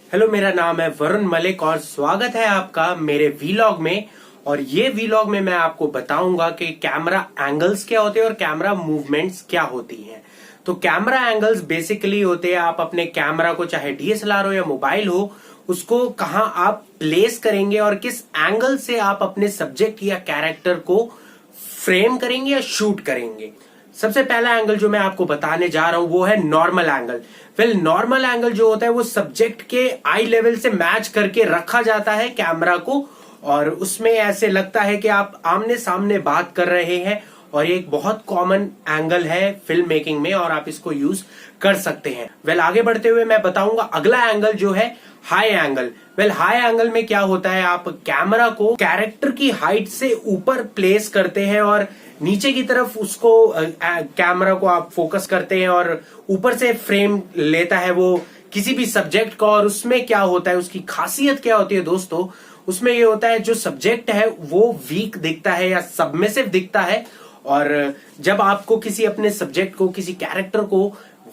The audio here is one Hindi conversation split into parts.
हेलो, मेरा नाम है वरुण मलिक और स्वागत है आपका मेरे वीलॉग में। और ये वीलॉग में मैं आपको बताऊंगा कि कैमरा एंगल्स क्या होते हैं और कैमरा मूवमेंट्स क्या होती हैं। तो कैमरा एंगल्स बेसिकली होते हैं, आप अपने कैमरा को चाहे डीएसएलआर हो या मोबाइल हो, उसको कहां आप प्लेस करेंगे और किस एंगल से आप अपने सब्जेक्ट या कैरेक्टर को फ्रेम करेंगे या शूट करेंगे। सबसे पहला एंगल जो मैं आपको बताने जा रहा हूं वो है नॉर्मल एंगल। नॉर्मल एंगल जो होता है वो सब्जेक्ट के आई लेवल से मैच करके रखा जाता है कैमरा को, और उसमें ऐसे लगता है कि आप आमने सामने बात कर रहे हैं। और ये एक बहुत कॉमन एंगल है फिल्म मेकिंग में और आप इसको यूज कर सकते हैं। आगे बढ़ते हुए मैं बताऊंगा अगला एंगल जो है हाई एंगल। हाई एंगल में क्या होता है, आप कैमरा को कैरेक्टर की हाइट से ऊपर प्लेस करते हैं और नीचे की तरफ उसको कैमरा को आप फोकस करते हैं और ऊपर से फ्रेम लेता है वो किसी भी सब्जेक्ट का। और उसमें क्या होता है, उसकी खासियत क्या होती है दोस्तों, उसमें ये होता है जो सब्जेक्ट है वो वीक दिखता है या सबमिसिव दिखता है। और जब आपको किसी अपने सब्जेक्ट को, किसी कैरेक्टर को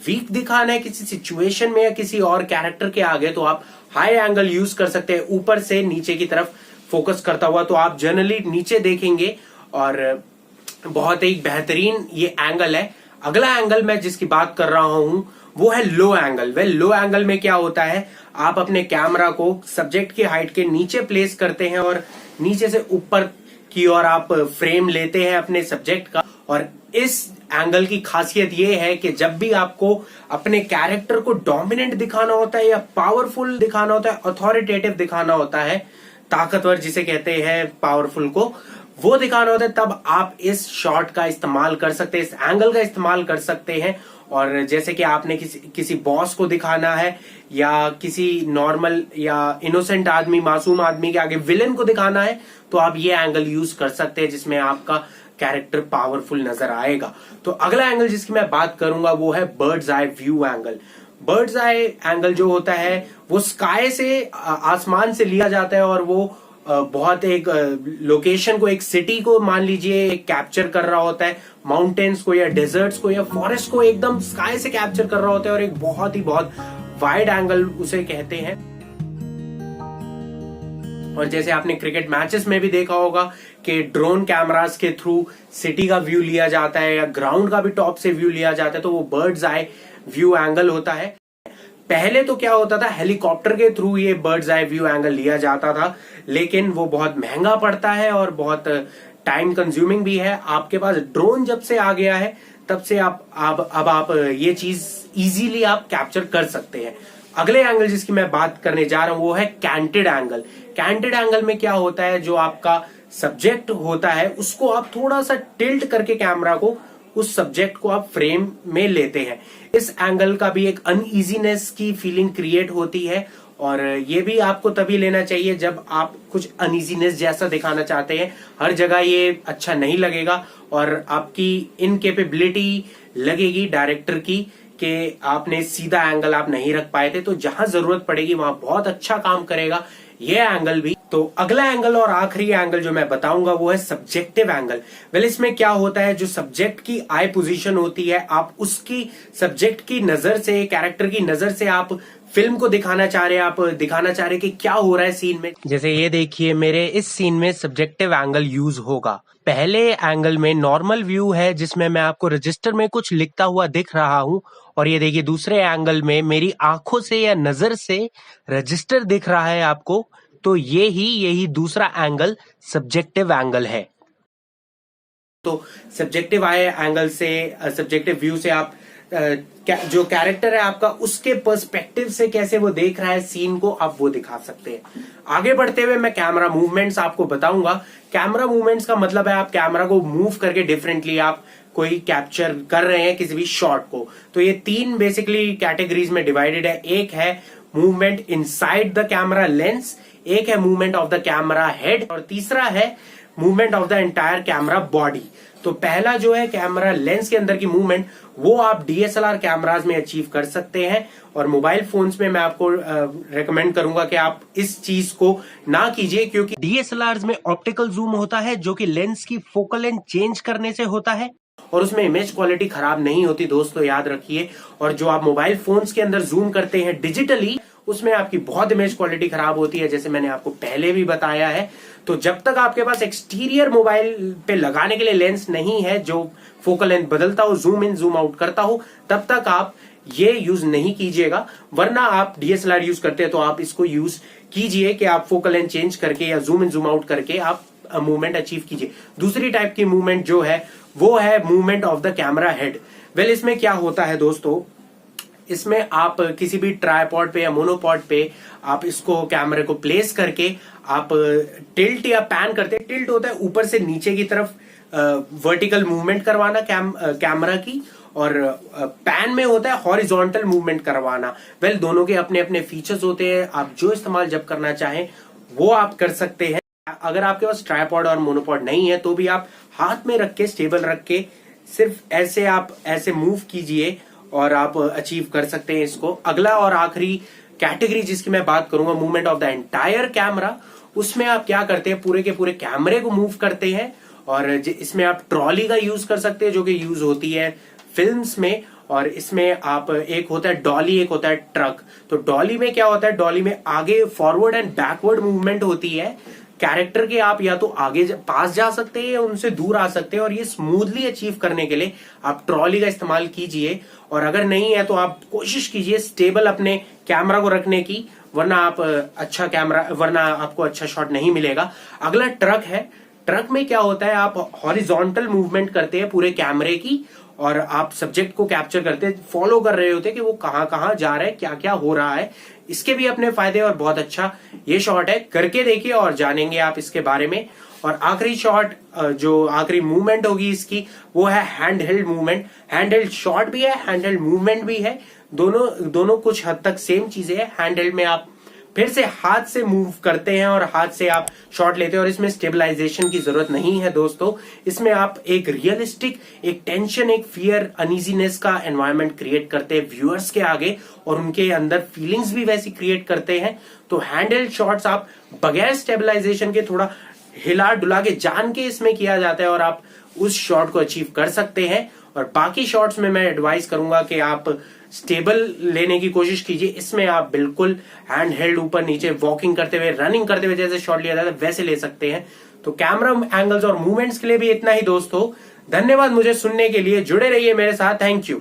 वीक दिखाना है किसी सिचुएशन में या किसी और कैरेक्टर के आगे, तो आप हाई एंगल यूज कर सकते हैं, ऊपर से नीचे की तरफ फोकस करता हुआ। तो आप जनरली नीचे देखेंगे और बहुत ही बेहतरीन ये एंगल है। अगला एंगल मैं जिसकी बात कर रहा हूं वो है लो एंगल। लो एंगल में क्या होता है, आप अपने कैमरा को सब्जेक्ट की हाइट के नीचे प्लेस करते हैं और नीचे से ऊपर की ओर आप फ्रेम लेते हैं अपने सब्जेक्ट का। और इस एंगल की खासियत ये है कि जब भी आपको अपने कैरेक्टर को डोमिनेंट दिखाना होता है या पावरफुल दिखाना होता है, अथॉरिटेटिव दिखाना होता है, ताकतवर जिसे कहते हैं पावरफुल को, वो दिखाना होता है, तब आप इस शॉट का इस्तेमाल कर सकते हैं, इस एंगल का इस्तेमाल कर सकते हैं। और जैसे कि आपने किसी बॉस को दिखाना है या किसी नॉर्मल या इनोसेंट आदमी, मासूम आदमी के आगे विलेन को दिखाना है, तो आप ये एंगल यूज कर सकते हैं जिसमें आपका कैरेक्टर पावरफुल नजर आएगा। तो अगला एंगल जिसकी मैं बात करूंगा वो है bird's eye view angle. Bird's eye angle जो होता है वो स्काई से, आसमान से लिया जाता है और वो बहुत एक लोकेशन को, एक सिटी को मान लीजिए कैप्चर कर रहा होता है, माउंटेन्स को या डेजर्ट्स को या फॉरेस्ट को एकदम स्काई से कैप्चर कर रहा होता है और एक बहुत ही बहुत वाइड एंगल उसे कहते हैं। और जैसे आपने क्रिकेट मैचेस में भी देखा होगा कि ड्रोन कैमरास के थ्रू सिटी का व्यू लिया जाता है या ग्राउंड का भी टॉप से व्यू लिया जाता है, तो वो बर्ड्स आई व्यू एंगल होता है। पहले तो क्या होता था, हेलीकॉप्टर के थ्रू ये बर्ड्स आई व्यू एंगल लिया जाता था, लेकिन वो बहुत महंगा पड़ता है और बहुत टाइम कंज्यूमिंग भी है। आपके पास ड्रोन जब से आ गया है तब से आप ये चीज इजीली आप कैप्चर कर सकते हैं। अगले एंगल जिसकी मैं बात करने जा रहा हूं वो है कैंटेड एंगल। कैंटेड एंगल में क्या होता है, जो आपका सब्जेक्ट होता है उसको आप थोड़ा सा टिल्ट करके कैमरा को, उस सब्जेक्ट को आप फ्रेम में लेते हैं। इस एंगल का भी एक अनइजीनेस की फीलिंग क्रिएट होती है और ये भी आपको तभी लेना चाहिए जब आप कुछ अनइजीनेस जैसा दिखाना चाहते हैं। हर जगह ये अच्छा नहीं लगेगा और आपकी इनकेपेबिलिटी लगेगी डायरेक्टर की कि आपने सीधा एंगल आप नहीं रख पाए थे। तो जहां जरूरत पड़ेगी वहां बहुत अच्छा काम करेगा ये एंगल भी। तो अगला एंगल और आखिरी एंगल जो मैं बताऊंगा वो है सब्जेक्टिव एंगल। इसमें क्या होता है, जो सब्जेक्ट की आई पोजीशन होती है, आप उसकी सब्जेक्ट की नजर से, कैरेक्टर की नजर से आप फिल्म को दिखाना चाह रहे हैं, आप दिखाना चाह रहे हैं कि क्या हो रहा है सीन में। जैसे ये देखिए, मेरे इस सीन में सब्जेक्टिव एंगल यूज होगा। पहले एंगल में नॉर्मल व्यू है जिसमें मैं आपको रजिस्टर में कुछ लिखता हुआ दिख रहा हूं, और ये देखिए दूसरे एंगल में मेरी आंखों से या नजर से रजिस्टर दिख रहा है आपको। तो यही दूसरा एंगल सब्जेक्टिव एंगल है। तो सब्जेक्टिव आई एंगल से, सब्जेक्टिव व्यू से आप जो कैरेक्टर है आपका, उसके पर्सपेक्टिव से कैसे वो देख रहा है सीन को, आप वो दिखा सकते हैं। आगे बढ़ते हुए मैं कैमरा मूवमेंट्स आपको बताऊंगा। कैमरा मूवमेंट्स का मतलब है आप कैमरा को मूव करके डिफरेंटली आप कोई कैप्चर कर रहे हैं किसी भी शॉट को। तो ये तीन बेसिकली कैटेगरीज में डिवाइडेड है। एक है movement inside the camera lens, एक है movement of the camera head, और तीसरा है movement of the entire camera body. तो पहला जो है कैमरा लेंस के अंदर की मूवमेंट, वो आप डीएसएलआर कैमराज में अचीव कर सकते हैं, और मोबाइल फोन्स में मैं आपको रेकमेंड करूंगा कि आप इस चीज को ना कीजिए, क्योंकि डीएसएलआर में ऑप्टिकल जूम होता है जो कि लेंस की फोकल लेंथ चेंज करने से होता है और उसमें इमेज क्वालिटी खराब नहीं होती दोस्तों, याद रखिए। और जो आप मोबाइल फोन्स के अंदर जूम करते हैं डिजिटली, उसमें आपकी बहुत इमेज क्वालिटी खराब होती है, जैसे मैंने आपको पहले भी बताया है। तो जब तक आपके पास एक्सटीरियर मोबाइल पे लगाने के लिए लेंस नहीं है जो फोकल लेंथ बदलता हो, जूम इन जूम आउट करता हो, तब तक आप ये यूज नहीं कीजिएगा। वरना आप डीएसएलआर यूज करते हैं तो आप इसको यूज कीजिए कि आप फोकल लेंथ चेंज करके या जूम इन जूम आउट करके आप मूवमेंट अचीव कीजिए। दूसरी टाइप की मूवमेंट जो है वो है movement of the camera head. Well, इसमें क्या होता है दोस्तों, इसमें आप किसी भी ट्राइपॉड पे या मोनोपॉड पे आप इसको कैमरे को प्लेस करके आप टिल्ट या पैन करते हैं। टिल्ट होता है ऊपर से नीचे की तरफ वर्टिकल मूवमेंट करवाना कैमरा की, और पैन में होता है हॉरिजॉन्टल मूवमेंट करवाना। वेल, दोनों के अपने अपने फीचर्स होते हैं, आप जो इस्तेमाल जब करना चाहें वो आप कर सकते हैं। अगर आपके पास ट्राइपॉड और मोनोपॉड नहीं है तो भी आप हाथ में रख के, स्टेबल रख के सिर्फ ऐसे आप ऐसे मूव कीजिए और आप अचीव कर सकते हैं इसको। अगला और आखिरी कैटेगरी जिसकी मैं बात करूंगा, movement of the entire camera. उसमें आप क्या करते हैं, पूरे के पूरे कैमरे को मूव करते हैं, और इसमें आप ट्रॉली का यूज कर सकते हैं जो कि यूज होती है फिल्म्स में। और इसमें आप, एक होता है डॉली, एक होता है ट्रक। तो डॉली में क्या होता है, डॉली में आगे फॉरवर्ड एंड बैकवर्ड मूवमेंट होती है कैरेक्टर के। आप या तो आगे पास जा सकते हैं या उनसे दूर आ सकते हैं, और ये स्मूथली अचीव करने के लिए आप ट्रॉली का इस्तेमाल कीजिए। और अगर नहीं है तो आप कोशिश कीजिए स्टेबल अपने कैमरा को रखने की, वरना आपको अच्छा शॉट नहीं मिलेगा। अगला ट्रक है। ट्रक में क्या होता है, आप हॉरिजॉन्टल मूवमेंट करते हैं पूरे कैमरे की, और आप सब्जेक्ट को कैप्चर करते हैं, फॉलो कर रहे होते हैं कि वो कहां कहां जा रहा है, क्या क्या हो रहा है। इसके भी अपने फायदे, और बहुत अच्छा ये शॉट है, करके देखिए और जानेंगे आप इसके बारे में। और आखिरी शॉट, जो आखिरी मूवमेंट होगी इसकी, वो है hand held movement. Hand held shot भी है, हैंड हेल्ड मूवमेंट भी है, दोनों कुछ हद तक सेम चीजें हैं। हैंड हेल्ड में आप फिर से हाथ से मूव करते हैं और हाथ से आप शॉट लेते हैं, और इसमें स्टेबलाइजेशन की जरूरत नहीं है दोस्तों। इसमें आप एक रियलिस्टिक, एक टेंशन, एक फियर, अनइजीनेस का एनवायरनमेंट क्रिएट करते हैं व्यूअर्स के आगे, और उनके अंदर फीलिंग्स भी वैसी क्रिएट करते हैं। तो हैंडहेल्ड शॉट्स आप बगैर स्टेबलाइजेशन के, थोड़ा हिला डुला के जान के इसमें किया जाता है, और आप उस शॉट को अचीव कर सकते हैं। और बाकी शॉट्स में मैं एडवाइस करूंगा कि आप स्टेबल लेने की कोशिश कीजिए। इसमें आप बिल्कुल हैंड हेल्ड ऊपर नीचे वॉकिंग करते हुए, रनिंग करते हुए जैसे शॉट लिया जाता है वैसे ले सकते हैं। तो कैमरा एंगल्स और मूवमेंट्स के लिए भी इतना ही दोस्तों। धन्यवाद मुझे सुनने के लिए, जुड़े रहिए मेरे साथ। Thank you.